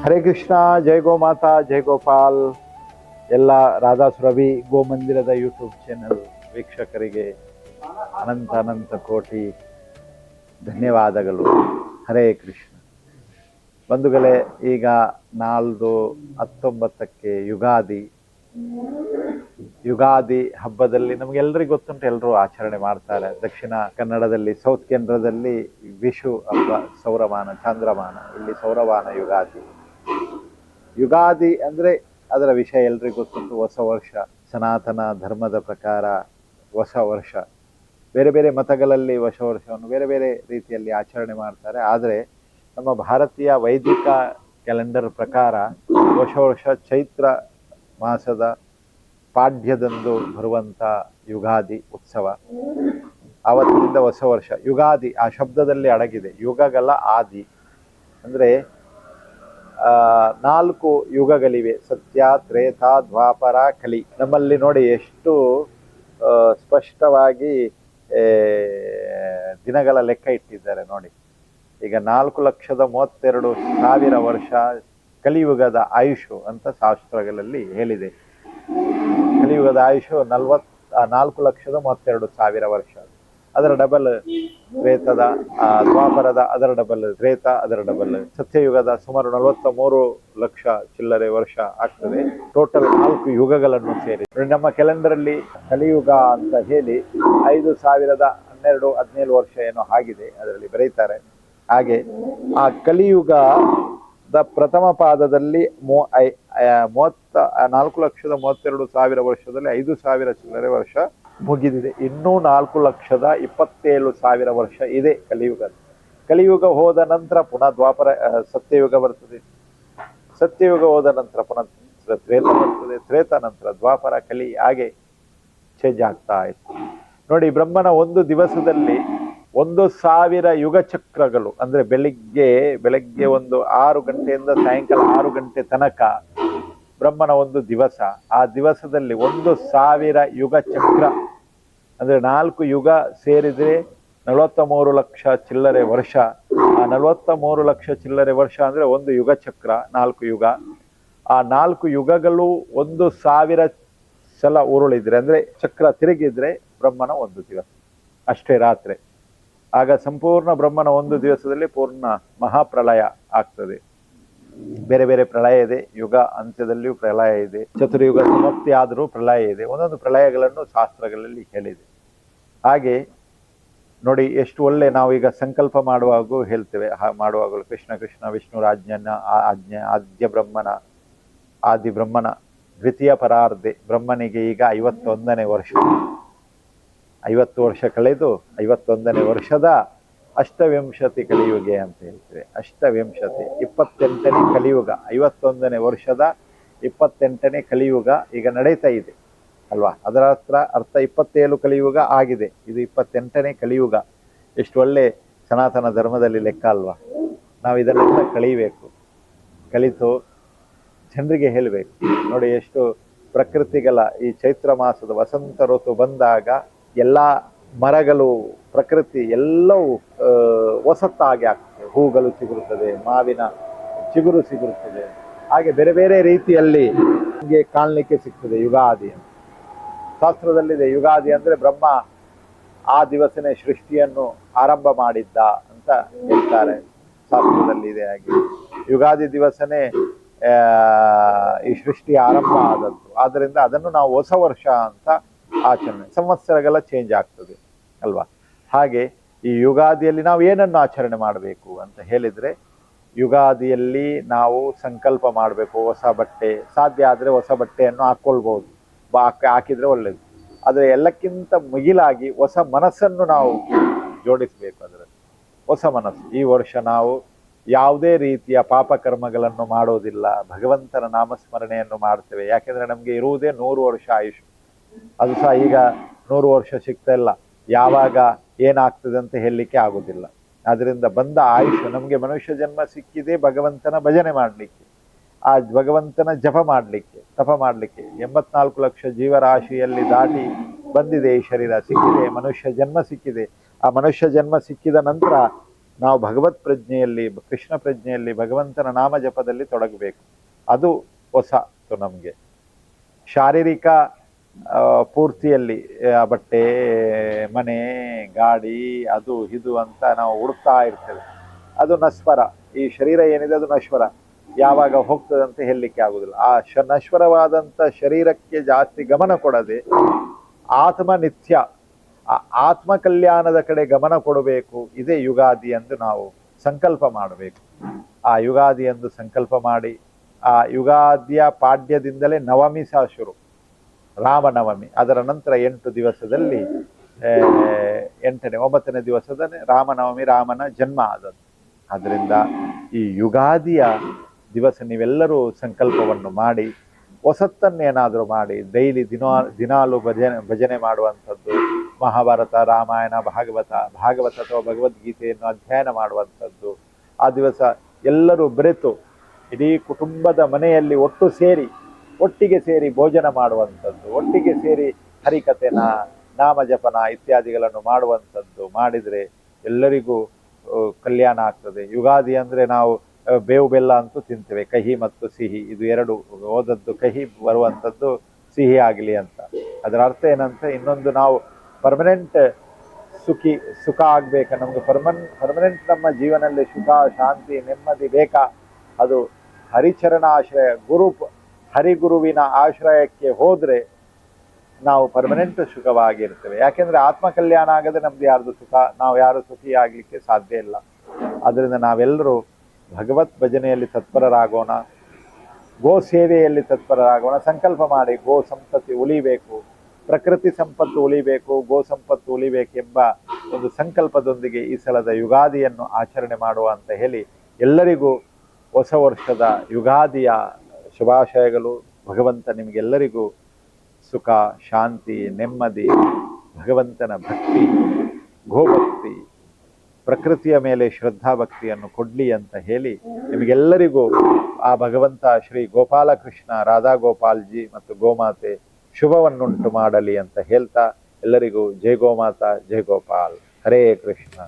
ಹರೇ ಕೃಷ್ಣ. ಜೈ ಗೋ ಮಾತಾ, ಜೈ ಗೋಪಾಲ್. ಎಲ್ಲ Radha Surabhi ಗೋಮಂದಿರದ YouTube channel ವೀಕ್ಷಕರಿಗೆ ಅನಂತ ಅನಂತ ಕೋಟಿ ಧನ್ಯವಾದಗಳು. ಹರೇ ಕೃಷ್ಣ. ಬಂಧುಗಳೇ, ಈಗ ನಾಳ್ದು 19ಕ್ಕೆ ಯುಗಾದಿ ಹಬ್ಬದಲ್ಲಿ ನಮಗೆಲ್ಲರಿಗೂ ಗೊತ್ತುಂಟು, ಎಲ್ಲರೂ ಆಚರಣೆ ಮಾಡ್ತಾರೆ. ದಕ್ಷಿಣ ಕನ್ನಡದಲ್ಲಿ, ಸೌತ್ ಕೇಂದ್ರದಲ್ಲಿ ವಿಷು ಹಬ್ಬ, ಸೌರಮಾನ, ಚಾಂದ್ರಮಾನ, ಇಲ್ಲಿ ಸೌರಮಾನ ಯುಗಾದಿ ಅಂದರೆ ಅದರ ವಿಷಯ ಎಲ್ರಿಗೂ ಗೊತ್ತುಂಟು. ಹೊಸ ವರ್ಷ, ಸನಾತನ ಧರ್ಮದ ಪ್ರಕಾರ ಹೊಸ ವರ್ಷ. ಬೇರೆ ಬೇರೆ ಮತಗಳಲ್ಲಿ ಹೊಸ ವರ್ಷವನ್ನು ಬೇರೆ ಬೇರೆ ರೀತಿಯಲ್ಲಿ ಆಚರಣೆ ಮಾಡ್ತಾರೆ. ಆದರೆ ನಮ್ಮ ಭಾರತೀಯ ವೈದಿಕ ಕ್ಯಾಲೆಂಡರ್ ಪ್ರಕಾರ ಹೊಸ ವರ್ಷ ಚೈತ್ರ ಮಾಸದ ಪಾಡ್ಯದಂದು ಬರುವಂಥ ಯುಗಾದಿ ಉತ್ಸವ. ಆವತ್ತಿನಿಂದ ಹೊಸ ವರ್ಷ. ಯುಗಾದಿ ಆ ಶಬ್ದದಲ್ಲಿ ಅಡಗಿದೆ. ಯುಗಗಳ ಆದಿ ಅಂದರೆ 4 ಯುಗಗಳಿವೆ: ಸತ್ಯ, ತ್ರೇತ, ದ್ವಾಪರ, ಕಲಿ. ನಮ್ಮಲ್ಲಿ ನೋಡಿ ಎಷ್ಟು ಸ್ಪಷ್ಟವಾಗಿ ದಿನಗಳ ಲೆಕ್ಕ ಇಟ್ಟಿದ್ದಾರೆ ನೋಡಿ. ಈಗ 4,32,000 ವರ್ಷ ಕಲಿಯುಗದ ಆಯುಷು ಅಂತ ಶಾಸ್ತ್ರಗಳಲ್ಲಿ ಹೇಳಿದೆ. ಕಲಿಯುಗದ ಆಯುಷು 4,32,000 ವರ್ಷ. ಅದರ ಡಬಲ್ ತ್ರೇತದ, ದ್ವಾಪರದ ಅದರ ಡಬಲ್, ತ್ರೇತ ಅದರ ಡಬಲ್, ಸತ್ಯಯುಗದ ಸುಮಾರು 43 ಲಕ್ಷ ಚಿಲ್ಲರೆ ವರ್ಷ ಆಗ್ತದೆ. ಟೋಟಲ್ 4 ಯುಗಗಳನ್ನು ಸೇರಿ ನಮ್ಮ ಕ್ಯಾಲೆಂಡರಲ್ಲಿ ಕಲಿಯುಗ ಅಂತ ಹೇಳಿ 5,012-17 ವರ್ಷ ಏನೋ ಆಗಿದೆ, ಅದರಲ್ಲಿ ಬರೀತಾರೆ. ಹಾಗೆ ಆ ಕಲಿಯುಗದ ಪ್ರಥಮ ಪಾದದಲ್ಲಿ 4,32,000 ವರ್ಷದಲ್ಲಿ 5,000 ಚಿಲ್ಲರೆ ವರ್ಷ ಮುಗಿದಿದೆ. ಇನ್ನೂ 4,27,000 ವರ್ಷ ಇದೆ ಕಲಿಯುಗ. ಕಲಿಯುಗ ಹೋದ ನಂತರ ಪುನಃ ಸತ್ಯಯುಗ ಬರ್ತದೆ. ಸತ್ಯಯುಗ ಹೋದ ನಂತರ ಪುನಃ ತ್ರೇತ ಬರ್ತದೆ. ತ್ರೇತ ನಂತರ ದ್ವಾಪರ, ಕಲಿ, ಹಾಗೆ ಚೇಂಜ್ ಆಗ್ತಾ ಇತ್ತು ನೋಡಿ. ಬ್ರಹ್ಮನ ಒಂದು ದಿವಸದಲ್ಲಿ 1,000 ಯುಗ ಚಕ್ರಗಳು, ಅಂದ್ರೆ ಬೆಳಗ್ಗೆ ಒಂದು 6 ಗಂಟೆಯಿಂದ ಸಾಯಂಕಾಲ 6 ಗಂಟೆ ತನಕ ಬ್ರಹ್ಮನ ಒಂದು ದಿವಸ. ಆ ದಿವಸದಲ್ಲಿ 1,000 ಯುಗ ಚಕ್ರ, ಅಂದ್ರೆ 4 ಯುಗ ಸೇರಿದ್ರೆ 43 ಲಕ್ಷ ಚಿಲ್ಲರೆ ವರ್ಷ. ಆ 43 ಲಕ್ಷ ಚಿಲ್ಲರೆ ವರ್ಷ ಅಂದ್ರೆ ಒಂದು ಯುಗ ಚಕ್ರ, 4 ಯುಗ. ಆ 4 ಯುಗಗಳು 1,000 ಸಲ ಉರುಳಿದ್ರೆ, ಅಂದ್ರೆ ಚಕ್ರ ತಿರುಗಿದ್ರೆ ಬ್ರಹ್ಮನ ಒಂದು ದಿವಸ ಅಷ್ಟೇ, ರಾತ್ರಿ. ಆಗ ಸಂಪೂರ್ಣ ಬ್ರಹ್ಮನ ಒಂದು ದಿವಸದಲ್ಲಿ ಪೂರ್ಣ ಮಹಾಪ್ರಳಯ ಆಗ್ತದೆ. ಬೇರೆ ಬೇರೆ ಪ್ರಳಯ ಇದೆ. ಯುಗ ಅಂತ್ಯದಲ್ಲಿಯೂ ಪ್ರಳಯ ಇದೆ. ಚತುರ್ಯುಗ ಸಮಾಪ್ತಿ ಆದರೂ ಪ್ರಳಯ ಇದೆ. ಒಂದೊಂದು ಪ್ರಳಯಗಳನ್ನು ಶಾಸ್ತ್ರಗಳಲ್ಲಿ ಹೇಳಿದೆ. ಹಾಗೆ ನೋಡಿ, ಎಷ್ಟು ಒಳ್ಳೆ. ನಾವೀಗ ಸಂಕಲ್ಪ ಮಾಡುವಾಗೂ ಹೇಳ್ತೇವೆ, ಮಾಡುವಾಗಲೂ ಕೃಷ್ಣ ಕೃಷ್ಣ ವಿಷ್ಣುರಾಜ್ಞನ ಆದ್ಯ ಬ್ರಹ್ಮನ, ಆದಿ ಬ್ರಹ್ಮನ ದ್ವಿತೀಯ ಪರಾರ್ಧೆ. ಬ್ರಹ್ಮನಿಗೆ ಈಗ 51ನೇ ವರ್ಷ. 50 ವರ್ಷ ಕಳೆದು 51ನೇ ವರ್ಷದ ಅಷ್ಟವಿಂಶತಿ ಕಲಿಯುಗೆ ಅಂತ ಹೇಳ್ತೇವೆ. ಅಷ್ಟವಿಂಶತಿ 28ನೇ ಕಲಿಯುಗ. 51ನೇ ವರ್ಷದ 28ನೇ ಕಲಿಯುಗ ಈಗ ನಡೀತಾ ಇದೆ ಅಲ್ವಾ. ಅದರ ಅರ್ಥ 27 ಕಲಿಯುಗ ಆಗಿದೆ, ಇದು 28ನೇ ಕಲಿಯುಗ. ಎಷ್ಟು ಒಳ್ಳೆ ಸನಾತನ ಧರ್ಮದಲ್ಲಿ ಲೆಕ್ಕ ಅಲ್ವಾ. ನಾವು ಇದನ್ನೆಲ್ಲ ಕಲಿತು ಜನರಿಗೆ ಹೇಳಬೇಕು ನೋಡಿ. ಎಷ್ಟು ಪ್ರಕೃತಿಗಳ ಈ ಚೈತ್ರ ಮಾಸದ ವಸಂತ ಋತು ಬಂದಾಗ ಎಲ್ಲ ಮರಗಳು, ಪ್ರಕೃತಿ ಎಲ್ಲವೂ ಹೊಸತ್ತಾಗಿ ಆಗ್ತದೆ. ಹೂಗಳು ಚಿಗುರುತ್ತದೆ, ಮಾವಿನ ಚಿಗುರು ಸಿಗುತ್ತದೆ. ಹಾಗೆ ಬೇರೆ ಬೇರೆ ರೀತಿಯಲ್ಲಿ ನಮಗೆ ಕಾಣಲಿಕ್ಕೆ ಸಿಗ್ತದೆ ಯುಗಾದಿ ಅಂತ. ಶಾಸ್ತ್ರದಲ್ಲಿದೆ, ಯುಗಾದಿ ಅಂದ್ರೆ ಬ್ರಹ್ಮ ಆ ದಿವಸನೇ ಸೃಷ್ಟಿಯನ್ನು ಆರಂಭ ಮಾಡಿದ್ದ ಅಂತ ಹೇಳ್ತಾರೆ, ಶಾಸ್ತ್ರದಲ್ಲಿ ಇದೆ. ಹಾಗೆ ಯುಗಾದಿ ದಿವಸನೇ ಈ ಸೃಷ್ಟಿ ಆರಂಭ ಆದದ್ದು. ಆದ್ದರಿಂದ ಅದನ್ನು ನಾವು ಹೊಸ ವರ್ಷ ಅಂತ ಆಚರಣೆ, ಸಂವತ್ಸರಗಳ ಚೇಂಜ್ ಆಗ್ತದೆ ಅಲ್ವಾ. ಹಾಗೆ ಈ ಯುಗಾದಿಯಲ್ಲಿ ನಾವು ಏನನ್ನು ಆಚರಣೆ ಮಾಡಬೇಕು ಅಂತ ಹೇಳಿದ್ರೆ, ಯುಗಾದಿಯಲ್ಲಿ ನಾವು ಸಂಕಲ್ಪ ಮಾಡಬೇಕು. ಹೊಸ ಬಟ್ಟೆ, ಸಾಧ್ಯ ಆದರೆ ಹೊಸ ಬಟ್ಟೆಯನ್ನು ಹಾಕ್ಕೊಳ್ಬಹುದು, ಹಾಕಿದ್ರೆ ಒಳ್ಳೇದು. ಆದರೆ ಎಲ್ಲಕ್ಕಿಂತ ಮಿಗಿಲಾಗಿ ಹೊಸ ಮನಸ್ಸನ್ನು ನಾವು ಜೋಡಿಸಬೇಕು. ಅದರಲ್ಲಿ ಹೊಸ ಮನಸ್ಸು. ಈ ವರ್ಷ ನಾವು ಯಾವುದೇ ರೀತಿಯ ಪಾಪಕರ್ಮಗಳನ್ನು ಮಾಡೋದಿಲ್ಲ, ಭಗವಂತನ ನಾಮಸ್ಮರಣೆಯನ್ನು ಮಾಡ್ತೇವೆ. ಯಾಕೆಂದ್ರೆ ನಮಗೆ ಇರುವುದೇ 100 ವರ್ಷ ಆಯುಷ್. ಅದು ಸಹ ಈಗ 100 ವರ್ಷ ಸಿಗ್ತಾ ಇಲ್ಲ. ಯಾವಾಗ ಏನಾಗ್ತದೆ ಅಂತ ಹೇಳಲಿಕ್ಕೆ ಆಗೋದಿಲ್ಲ. ಅದರಿಂದ ಬಂದ ಆಯುಷ್, ನಮಗೆ ಮನುಷ್ಯ ಜನ್ಮ ಸಿಕ್ಕಿದೆ ಭಗವಂತನ ಭಜನೆ ಮಾಡಲಿಕ್ಕೆ, ಆ ಭಗವಂತನ ಜಪ ಮಾಡಲಿಕ್ಕೆ, ತಪ ಮಾಡಲಿಕ್ಕೆ. 84 ಲಕ್ಷ ಜೀವರಾಶಿಯಲ್ಲಿ ದಾಟಿ ಬಂದಿದೆ ಈ ಶರೀರ, ಸಿಕ್ಕಿದೆ, ಮನುಷ್ಯ ಜನ್ಮ ಸಿಕ್ಕಿದೆ. ಆ ಮನುಷ್ಯ ಜನ್ಮ ಸಿಕ್ಕಿದ ನಂತರ ನಾವು ಭಗವತ್ ಪ್ರಜ್ಞೆಯಲ್ಲಿ, ಕೃಷ್ಣ ಪ್ರಜ್ಞೆಯಲ್ಲಿ, ಭಗವಂತನ ನಾಮ ಜಪದಲ್ಲಿ ತೊಡಗಬೇಕು. ಅದು ಹೊಸತು ನಮಗೆ. ಶಾರೀರಿಕ ಪೂರ್ತಿಯಲ್ಲಿ ಬಟ್ಟೆ, ಮನೆ, ಗಾಡಿ, ಅದು ಇದು ಅಂತ ನಾವು ಹುಡುಕ್ತಾ ಇರ್ತೇವೆ. ಅದು ನಶ್ವರ. ಈ ಶರೀರ ಏನಿದೆ ಅದು ನಶ್ವರ, ಯಾವಾಗ ಹೋಗ್ತದಂತೆ ಹೇಳಲಿಕ್ಕೆ ಆಗುದಿಲ್ಲ. ಆ ನಶ್ವರವಾದಂಥ ಶರೀರಕ್ಕೆ ಜಾಸ್ತಿ ಗಮನ ಕೊಡದೆ ಆತ್ಮ ನಿತ್ಯ, ಆ ಆತ್ಮ ಕಲ್ಯಾಣದ ಕಡೆ ಗಮನ ಕೊಡಬೇಕು. ಇದೇ ಯುಗಾದಿ ಎಂದು ನಾವು ಸಂಕಲ್ಪ ಮಾಡಬೇಕು. ಆ ಯುಗಾದಿ ಎಂದು ಸಂಕಲ್ಪ ಮಾಡಿ, ಆ ಯುಗಾದಿಯ ಪಾಡ್ಯದಿಂದಲೇ ನವಮಿ ಸಹ ಶುರು, ರಾಮನವಮಿ. ಅದರ ನಂತರ 8 ದಿವಸದಲ್ಲಿ 9ನೇ ದಿವಸದಲ್ಲಿ ರಾಮನವಮಿ, ರಾಮನ ಜನ್ಮ ಆದದ್ದು. ಆದ್ದರಿಂದ ಈ ಯುಗಾದಿಯ ದಿವಸ ನೀವೆಲ್ಲರೂ ಸಂಕಲ್ಪವನ್ನು ಮಾಡಿ, ಹೊಸತ್ತನ್ನೇನಾದರೂ ಮಾಡಿ, ಡೈಲಿ ದಿನಾಲು ಭಜನೆ ಮಾಡುವಂಥದ್ದು, ಮಹಾಭಾರತ, ರಾಮಾಯಣ, ಭಾಗವತ ಅಥವಾ ಭಗವದ್ಗೀತೆಯನ್ನು ಅಧ್ಯಯನ ಮಾಡುವಂಥದ್ದು. ಆ ದಿವಸ ಎಲ್ಲರೂ ಬೆರೆತು ಇಡೀ ಕುಟುಂಬದ ಮನೆಯಲ್ಲಿ ಒಟ್ಟಿಗೆ ಸೇರಿ ಭೋಜನ ಮಾಡುವಂಥದ್ದು, ಒಟ್ಟಿಗೆ ಸೇರಿ ಹರಿಕಥೆನ, ನಾಮಜಪನ ಇತ್ಯಾದಿಗಳನ್ನು ಮಾಡುವಂಥದ್ದು ಮಾಡಿದರೆ ಎಲ್ಲರಿಗೂ ಕಲ್ಯಾಣ ಆಗ್ತದೆ. ಯುಗಾದಿ ಅಂದರೆ ನಾವು ಬೇವು ಬೆಲ್ಲ ಅಂತೂ ತಿಂತೇವೆ, ಕಹಿ ಮತ್ತು ಸಿಹಿ, ಇದು ಎರಡು. ಹೋದದ್ದು ಕಹಿ, ಬರುವಂಥದ್ದು ಸಿಹಿ ಆಗಲಿ ಅಂತ. ಅದರ ಅರ್ಥ ಏನಂತ, ಇನ್ನೊಂದು ನಾವು ಪರ್ಮನೆಂಟ್ ಸುಖ ಆಗ್ಬೇಕಾ, ನಮ್ಗೆ ಪರ್ಮನೆಂಟ್ ನಮ್ಮ ಜೀವನದಲ್ಲಿ ಸುಖ, ಶಾಂತಿ, ನೆಮ್ಮದಿ ಬೇಕಾ, ಅದು ಹರಿಚರಣ ಆಶ್ರಯ, ಹರಿಗುರುವಿನ ಆಶ್ರಯಕ್ಕೆ ಹೋದ್ರೆ ನಾವು ಪರ್ಮನೆಂಟ್ ಸುಖವಾಗಿರ್ತೇವೆ. ಯಾಕೆಂದ್ರೆ ಆತ್ಮ ಕಲ್ಯಾಣ ಆಗದೆ ನಮ್ದು ಯಾರ್ದು ಸುಖ, ನಾವು ಯಾರು ಸುಖಿ ಆಗ್ಲಿಕ್ಕೆ ಸಾಧ್ಯ ಇಲ್ಲ. ಅದರಿಂದ ನಾವೆಲ್ಲರೂ ಭಗವತ್ ಭಜನೆಯಲ್ಲಿ ತತ್ಪರರಾಗೋಣ, ಗೋ ಸೇವೆಯಲ್ಲಿ ತತ್ಪರರಾಗೋಣ. ಸಂಕಲ್ಪ ಮಾಡಿ, ಗೋ ಸಂಪತ್ತಿ ಉಳಿಬೇಕು, ಪ್ರಕೃತಿ ಸಂಪತ್ತು ಉಳಿಬೇಕು, ಗೋ ಸಂಪತ್ತು ಉಳಿಬೇಕೆಂಬ ಒಂದು ಸಂಕಲ್ಪದೊಂದಿಗೆ ಈ ಸಲದ ಯುಗಾದಿಯನ್ನು ಆಚರಣೆ ಮಾಡುವ ಅಂತ ಹೇಳಿ ಎಲ್ಲರಿಗೂ ಹೊಸ ವರ್ಷದ ಯುಗಾದಿಯ ಶುಭಾಶಯಗಳು. ಭಗವಂತ ನಿಮಗೆಲ್ಲರಿಗೂ ಸುಖ, ಶಾಂತಿ, ನೆಮ್ಮದಿ, ಭಗವಂತನ ಭಕ್ತಿ, ಗೋಭಕ್ತಿ, ಪ್ರಕೃತಿಯ ಮೇಲೆ ಶ್ರದ್ಧಾಭಕ್ತಿಯನ್ನು ಕೊಡ್ಲಿ ಅಂತ ಹೇಳಿ ನಿಮಗೆಲ್ಲರಿಗೂ ಆ ಭಗವಂತ ಶ್ರೀ ಗೋಪಾಲಕೃಷ್ಣ, ರಾಧಾ ಗೋಪಾಲ್ಜಿ ಮತ್ತು ಗೋಮಾತೆ ಶುಭವನ್ನುಂಟು ಮಾಡಲಿ ಅಂತ ಹೇಳ್ತಾ ಎಲ್ಲರಿಗೂ ಜೈ ಗೋಮಾತಾ, ಜೈ ಗೋಪಾಲ್. ಹರೇ ಕೃಷ್ಣ.